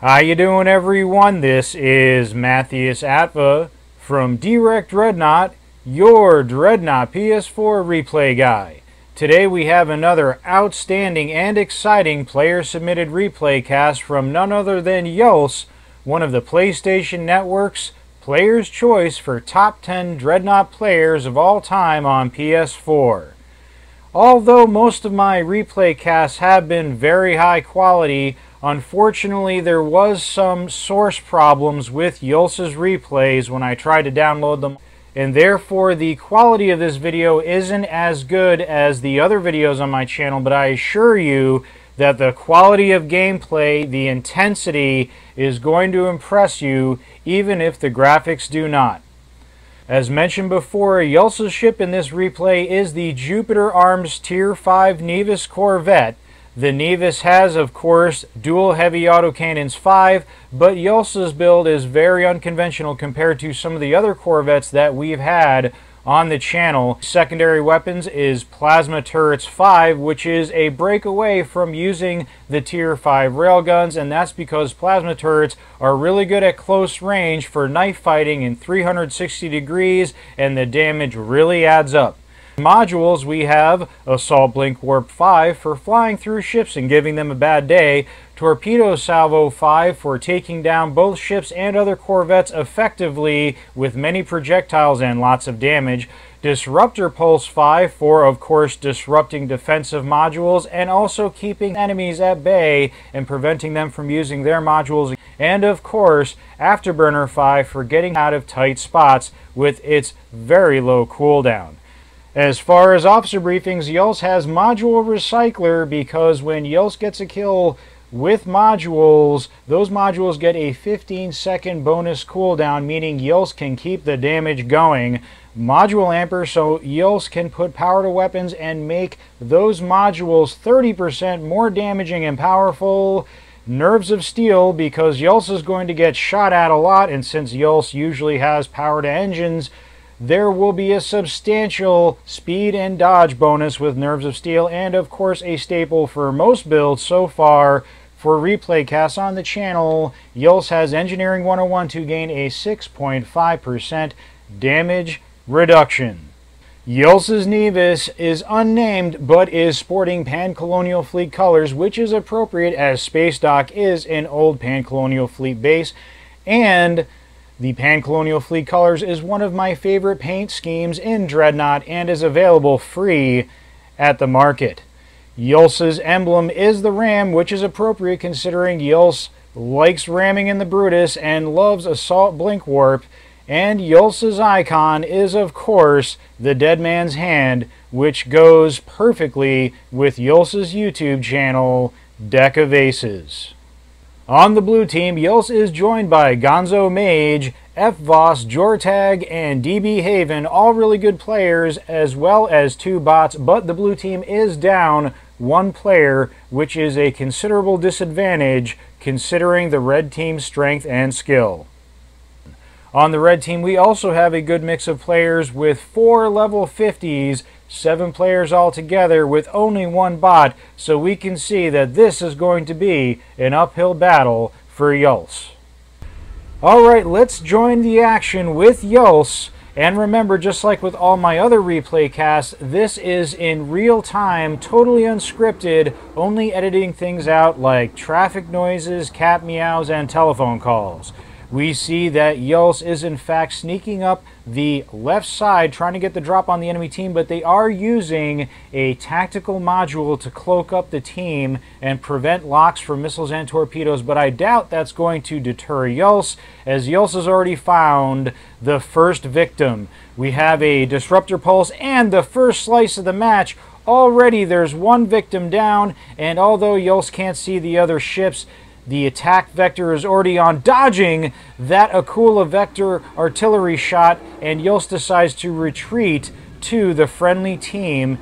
How you doing, everyone? This is Matthias Atva from Dreadnought, your Dreadnought PS4 replay guy. Today we have another outstanding and exciting player-submitted replay cast from none other than YWLSE, one of the PlayStation Network's Player's Choice for top 10 Dreadnought players of all time on PS4. Although most of my replay casts have been very high quality, unfortunately there was some source problems with YWLSE's replays when I tried to download them, and therefore the quality of this video isn't as good as the other videos on my channel, but I assure you that the quality of gameplay, the intensity, is going to impress you even if the graphics do not. As mentioned before, YWLSE's ship in this replay is the Jupiter Arms Tier 5 Nevis Corvette. The Nevis has, of course, dual heavy autocannons 5, but YWLSE's build is very unconventional compared to some of the other Corvettes that we've had on the channel. Secondary weapons is Plasma Turrets 5, which is a breakaway from using the Tier 5 railguns, and that's because Plasma Turrets are really good at close range for knife fighting in 360 degrees, and the damage really adds up. Modules, we have Assault Blink Warp 5 for flying through ships and giving them a bad day, Torpedo Salvo 5 for taking down both ships and other corvettes effectively with many projectiles and lots of damage, Disruptor Pulse 5 for, of course, disrupting defensive modules and also keeping enemies at bay and preventing them from using their modules, and of course Afterburner 5 for getting out of tight spots with its very low cooldown. As far as officer briefings, YWLSE has Module Recycler because when YWLSE gets a kill with modules, those modules get a 15-second bonus cooldown, meaning YWLSE can keep the damage going. Module Amper, so YWLSE can put power to weapons and make those modules 30% more damaging and powerful. Nerves of Steel, because YWLSE is going to get shot at a lot, and since YWLSE usually has power to engines, there will be a substantial speed and dodge bonus with Nerves of Steel, and of course a staple for most builds so far for replay casts on the channel. YWLSE has Engineering 101 to gain a 6.5% damage reduction. YWLSE's Nevis is unnamed but is sporting Pan-Colonial Fleet colors, which is appropriate as Space Dock is an old Pan-Colonial Fleet base, and the Pan-Colonial Fleet colors is one of my favorite paint schemes in Dreadnought and is available free at the market. YWLSE's emblem is the ram, which is appropriate considering YWLSE likes ramming in the Brutus and loves Assault Blink Warp, and YWLSE's icon is, of course, the Dead Man's Hand, which goes perfectly with YWLSE's YouTube channel, Deck of Aces. On the blue team, YWLSE is joined by Gonzo Mage, FVOS, Jortag, and DB Haven, all really good players, as well as 2 bots, but the blue team is down 1 player, which is a considerable disadvantage considering the red team's strength and skill. On the red team, we also have a good mix of players with 4 level 50s, 7 players altogether with only 1 bot, so we can see that this is going to be an uphill battle for YWLSE. Alright, let's join the action with YWLSE, and remember, just like with all my other replay casts, this is in real time, totally unscripted, only editing things out like traffic noises, cat meows, and telephone calls. We see that YWLSE is in fact sneaking up the left side trying to get the drop on the enemy team, but they are using a tactical module to cloak up the team and prevent locks from missiles and torpedoes, but I doubt that's going to deter YWLSE, as YWLSE has already found the first victim. We have a Disruptor Pulse and the first slice of the match. Already there's 1 victim down, and although YWLSE can't see the other ships, the attack vector is already on, dodging that Akula vector artillery shot, and YWLSE decides to retreat to the friendly team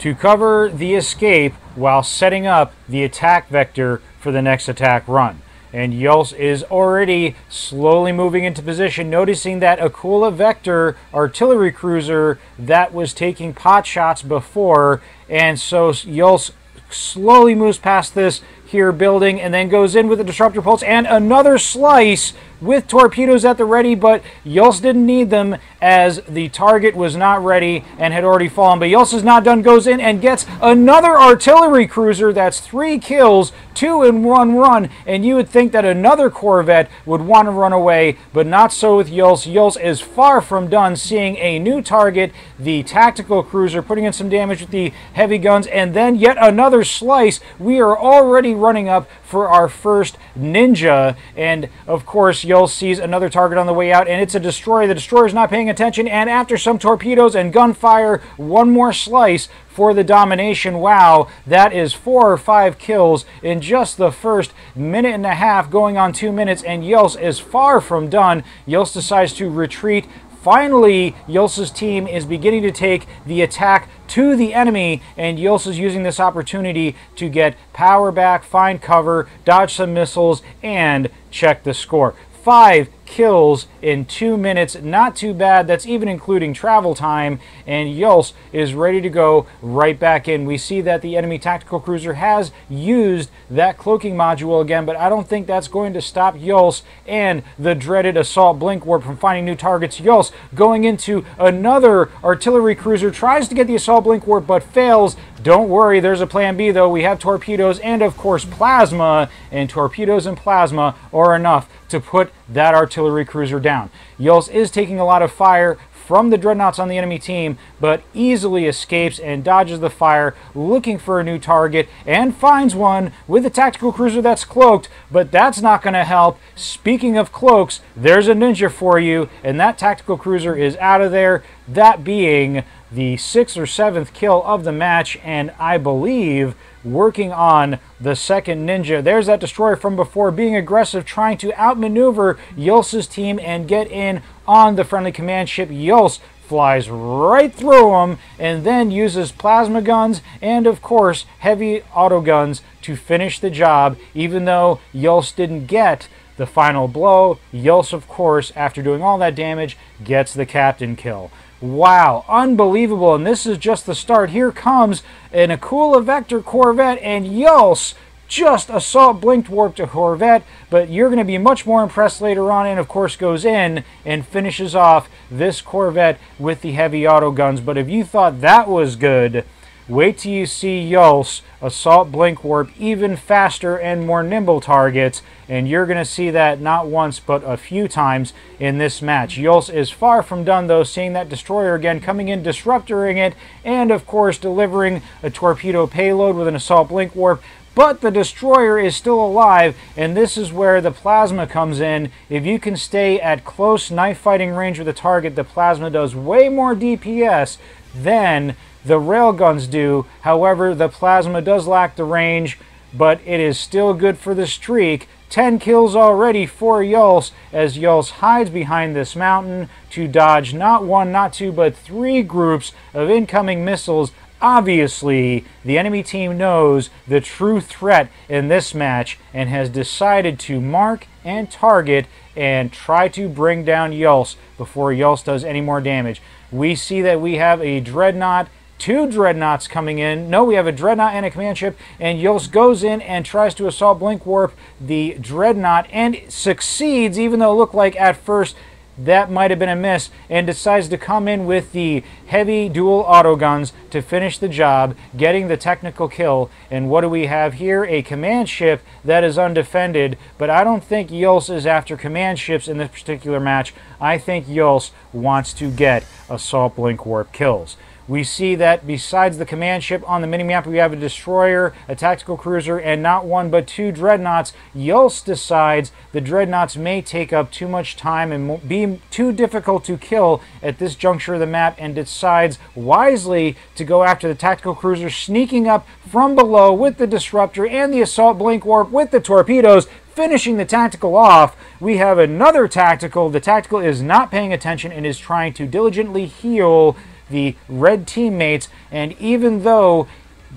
to cover the escape while setting up the attack vector for the next attack run. And YWLSE is already slowly moving into position, noticing that Akula vector artillery cruiser that was taking pot shots before, and so YWLSE slowly moves past this, here building, and then goes in with the disruptor pulse and another slice with torpedoes at the ready, but YWLSE didn't need them as the target was not ready and had already fallen. But YWLSE is not done, goes in and gets another artillery cruiser. That's 3 kills, 2 in 1 run, and you would think that another corvette would want to run away, but not so with YWLSE. YWLSE is far from done, seeing a new target, the tactical cruiser, putting in some damage with the heavy guns, and then yet another slice. We are already running up for our first ninja, and of course YWLSE sees another target on the way out, and it's a destroyer. The destroyer is not paying attention, and after some torpedoes and gunfire, one more slice for the domination. Wow, that is 4 or 5 kills in just the first minute and a half, going on 2 minutes, and YWLSE is far from done. YWLSE decides to retreat. Finally, YWLSE's team is beginning to take the attack to the enemy, and YWLSE is using this opportunity to get power back, find cover, dodge some missiles, and check the score. 5 kills in 2 minutes, not too bad. That's even including travel time, and YWLSE is ready to go right back in. We see that the enemy tactical cruiser has used that cloaking module again, but I don't think that's going to stop YWLSE and the dreaded assault blink warp from finding new targets. YWLSE going into another artillery cruiser, tries to get the assault blink warp but fails. Don't worry, there's a plan B though. We have torpedoes and of course plasma, and torpedoes and plasma are enough to put that artillery cruiser down. YWLSE is taking a lot of fire from the dreadnoughts on the enemy team, but easily escapes and dodges the fire, looking for a new target, and finds one with a tactical cruiser that's cloaked, but that's not going to help. Speaking of cloaks, there's a ninja for you, and that tactical cruiser is out of there, that being the 6th or 7th kill of the match, and I believe working on the second ninja. There's that destroyer from before, being aggressive, trying to outmaneuver YWLSE's team and get in on the friendly command ship. YWLSE flies right through him and then uses plasma guns and of course heavy auto guns to finish the job. Even though YWLSE didn't get the final blow, YWLSE of course, after doing all that damage, gets the captain kill. Wow, unbelievable, and this is just the start. Here comes an Aquila Vector Corvette, and YWLSE just assault blinked warp to Corvette, but you're going to be much more impressed later on, and of course goes in and finishes off this Corvette with the heavy auto guns. But if you thought that was good, wait till you see YWLSE assault blink warp even faster and more nimble targets, and you're going to see that not once but a few times in this match. YWLSE is far from done though, seeing that destroyer again, coming in, disruptoring it, and of course delivering a torpedo payload with an assault blink warp. But the destroyer is still alive, and this is where the plasma comes in. If you can stay at close knife fighting range with the target, the plasma does way more DPS than the railguns do. However, the plasma does lack the range, but it is still good for the streak. 10 kills already for YWLSE, as YWLSE hides behind this mountain to dodge not 1, not 2, but 3 groups of incoming missiles. Obviously, the enemy team knows the true threat in this match and has decided to mark and target and try to bring down YWLSE before YWLSE does any more damage. We see that we have a dreadnought, 2 dreadnoughts coming in. No, we have a dreadnought and a command ship, and YWLSE goes in and tries to assault blink warp the dreadnought and succeeds, even though it looked like at first that might have been a miss, and decides to come in with the heavy dual auto guns to finish the job, getting the technical kill. And what do we have here? A command ship that is undefended, but I don't think YWLSE is after command ships in this particular match. I think YWLSE wants to get assault blink warp kills. We see that besides the command ship on the minimap, we have a destroyer, a tactical cruiser, and not 1 but 2 dreadnoughts. YWLSE decides the dreadnoughts may take up too much time and be too difficult to kill at this juncture of the map, and decides wisely to go after the tactical cruiser, sneaking up from below with the disruptor and the assault blink warp with the torpedoes, finishing the tactical off. We have another tactical. The tactical is not paying attention and is trying to diligently heal the red teammates, and even though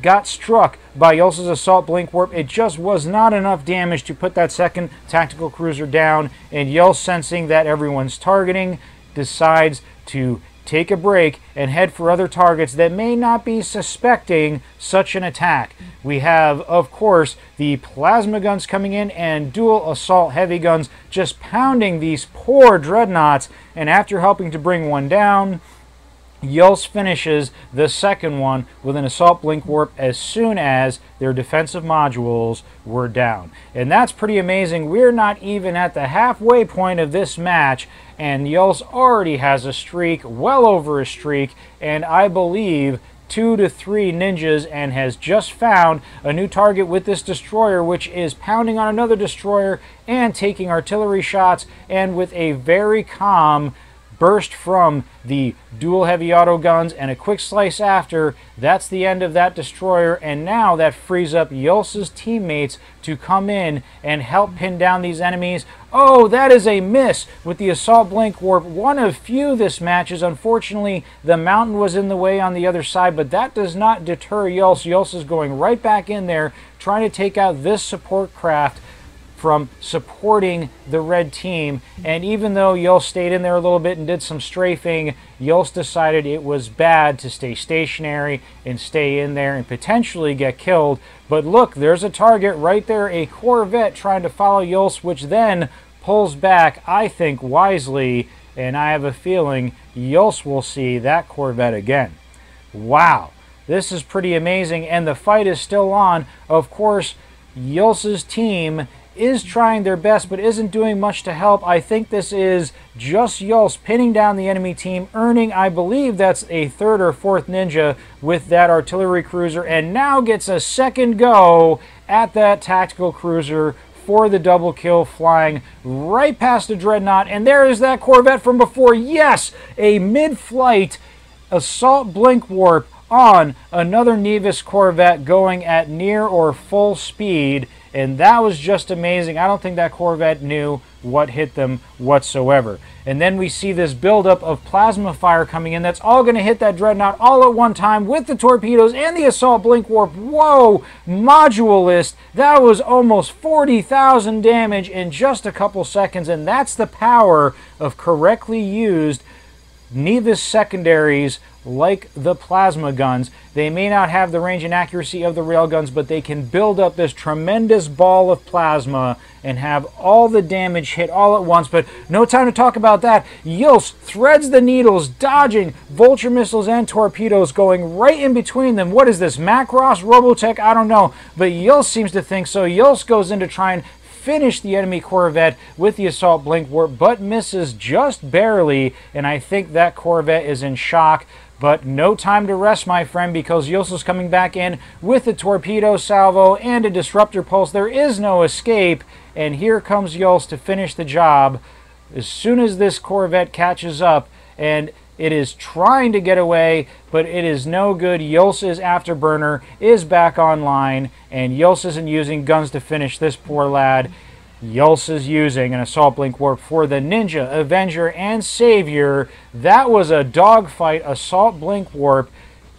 got struck by YWLSE's assault blink warp, it just was not enough damage to put that second tactical cruiser down, and YWLSE, sensing that everyone's targeting, decides to take a break and head for other targets that may not be suspecting such an attack. We have, of course, the plasma guns coming in and dual assault heavy guns just pounding these poor dreadnoughts. And after helping to bring one down, YWLSE finishes the second one with an assault blink warp as soon as their defensive modules were down. And that's pretty amazing. We're not even at the halfway point of this match, and YWLSE already has a streak, well over a streak, and I believe 2 to 3 ninjas, and has just found a new target with this destroyer, which is pounding on another destroyer and taking artillery shots, and with a very calm burst from the dual heavy auto guns and a quick slice after, that's the end of that destroyer. And now that frees up YWLSE's teammates to come in and help pin down these enemies. Oh, that is a miss with the assault blink warp. One of few this match is, unfortunately, the mountain was in the way on the other side, but that does not deter YWLSE. YWLSE is going right back in there trying to take out this support craft from supporting the red team. And even though YWLSE stayed in there a little bit and did some strafing, YWLSE decided it was bad to stay stationary and stay in there and potentially get killed. But look, there's a target right there, a Corvette trying to follow YWLSE, which then pulls back, I think wisely, and I have a feeling YWLSE will see that Corvette again. Wow, this is pretty amazing, and the fight is still on. Of course, YWLSE's team is trying their best but isn't doing much to help. I think this is just YWLSE pinning down the enemy team, earning, I believe that's a 3rd or 4th ninja with that artillery cruiser, and now gets a second go at that tactical cruiser for the double kill, flying right past the Dreadnought. And there is that Corvette from before. Yes, a mid-flight assault blink warp on another Nevis Corvette going at near or full speed, and that was just amazing. I don't think that Corvette knew what hit them whatsoever. And then we see this buildup of plasma fire coming in. That's all going to hit that Dreadnought all at one time with the torpedoes and the assault blink warp. Whoa, YWLSE, that was almost 40,000 damage in just a couple seconds, and that's the power of correctly used Nevis secondaries like the plasma guns. They may not have the range and accuracy of the railguns, but they can build up this tremendous ball of plasma and have all the damage hit all at once. But no time to talk about that. YWLSE threads the needles, dodging vulture missiles and torpedoes, going right in between them. What is this, Macross, Robotech? I don't know, but YWLSE seems to think so. YWLSE goes in to try and finish the enemy Corvette with the assault blink warp, but misses just barely, and I think that Corvette is in shock. But no time to rest, my friend, because YWLSE is coming back in with a torpedo salvo and a disruptor pulse. There is no escape, and here comes YWLSE to finish the job. As soon as this Corvette catches up, and it is trying to get away, but it is no good. YWLSE's afterburner is back online, and YWLSE isn't using guns to finish this poor lad. YWLSE is using an assault blink warp for the Ninja, Avenger, and Savior. That was a dogfight assault blink warp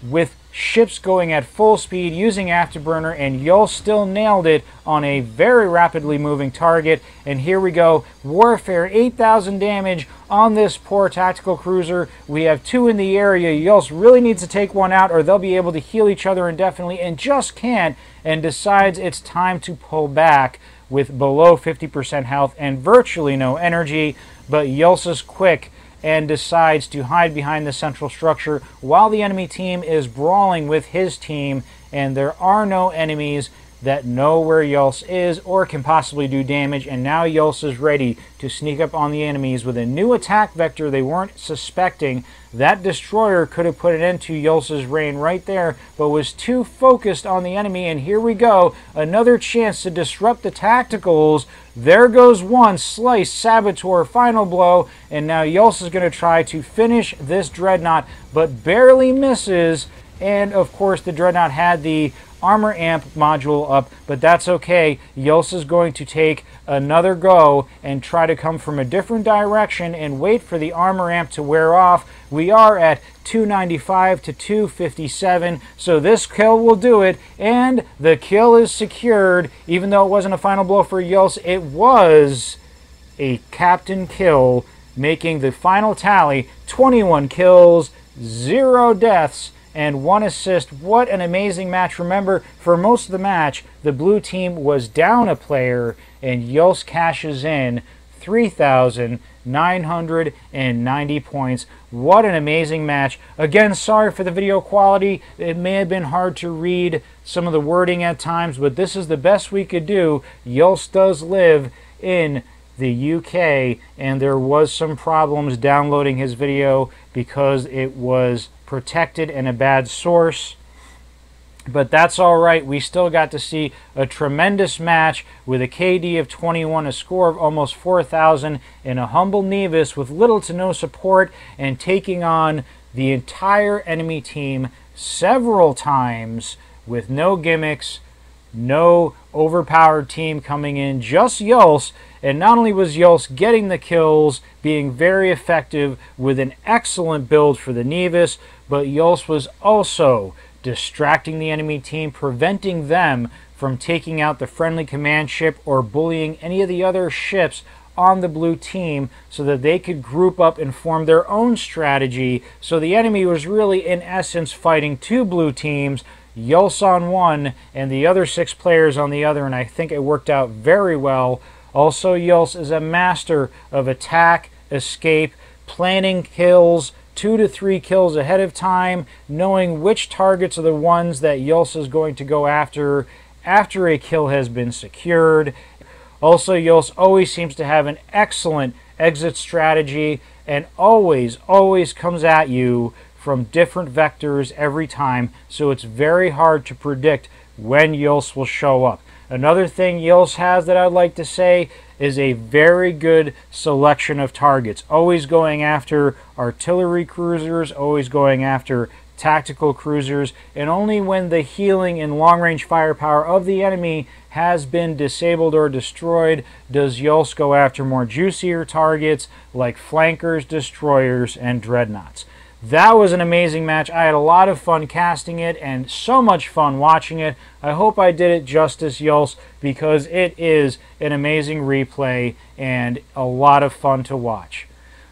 with ships going at full speed using afterburner, and YWLSE still nailed it on a very rapidly moving target. And here we go, warfare, 8,000 damage on this poor tactical cruiser. We have 2 in the area. YWLSE really needs to take one out or they'll be able to heal each other indefinitely, and just can't, and decides it's time to pull back with below 50% health and virtually no energy. But YWLSE is quick and decides to hide behind the central structure while the enemy team is brawling with his team, and there are no enemies that know where YWLSE is or can possibly do damage. And now YWLSE is ready to sneak up on the enemies with a new attack vector they weren't suspecting. That destroyer could have put it into YWLSE's reign right there, but was too focused on the enemy. And here we go, another chance to disrupt the tacticals. There goes one, slice, saboteur, final blow, and now YWLSE is going to try to finish this Dreadnought, but barely misses. And of course the Dreadnought had the armor amp module up, but that's okay. YWLSE is going to take another go and try to come from a different direction and wait for the armor amp to wear off. We are at 295 to 257, so this kill will do it, and the kill is secured. Even though it wasn't a final blow for YWLSE, it was a captain kill, making the final tally 21 kills, 0 deaths, and 1 assist. What an amazing match. Remember, for most of the match, the blue team was down a player, and YWLSE cashes in 3,990 points. What an amazing match. Again, sorry for the video quality. It may have been hard to read some of the wording at times, but this is the best we could do. YWLSE does live in the UK, and there was some problems downloading his video because it was protected and a bad source. But that's all right. We still got to see a tremendous match with a KD of 21, a score of almost 4,000, and a humble Nevis with little to no support and taking on the entire enemy team several times with no gimmicks, no overpowered team coming in, just YWLSE. And not only was YWLSE getting the kills, being very effective with an excellent build for the Nevis, but YWLSE was also distracting the enemy team, preventing them from taking out the friendly command ship or bullying any of the other ships on the blue team so that they could group up and form their own strategy. So the enemy was really, in essence, fighting 2 blue teams, YWLSE on one and the other 6 players on the other, and I think it worked out very well. Also, YWLSE is a master of attack, escape, planning kills, 2 to 3 kills ahead of time, knowing which targets are the ones that YWLSE is going to go after a kill has been secured. Also, YWLSE always seems to have an excellent exit strategy and always comes at you from different vectors every time, so it's very hard to predict when YWLSE will show up. Another thing YWLSE has that I'd like to say is a very good selection of targets. Always going after artillery cruisers, always going after tactical cruisers, and only when the healing and long-range firepower of the enemy has been disabled or destroyed does YWLSE go after more juicier targets like flankers, destroyers, and dreadnoughts. That was an amazing match. I had a lot of fun casting it and so much fun watching it. I hope I did it justice, YWLSE, because it is an amazing replay and a lot of fun to watch.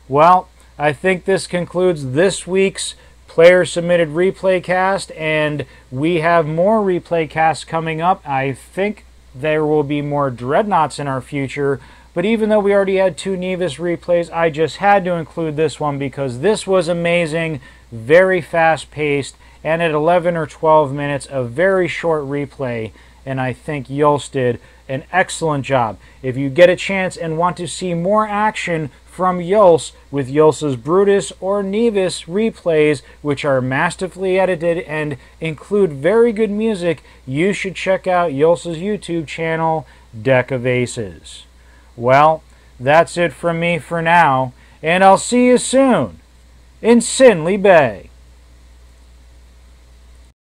Well, I think this concludes this week's player submitted replay cast, and we have more replay casts coming up. I think there will be more Dreadnoughts in our future. But even though we already had 2 Nevis replays, I just had to include this one because this was amazing, very fast-paced, and at 11 or 12 minutes, a very short replay, and I think YWLSE did an excellent job. If you get a chance and want to see more action from YWLSE with YWLSE's Brutus or Nevis replays, which are masterfully edited and include very good music, you should check out YWLSE's YouTube channel, Deck of Aces. Well, that's it from me for now, and I'll see you soon in Sinley Bay.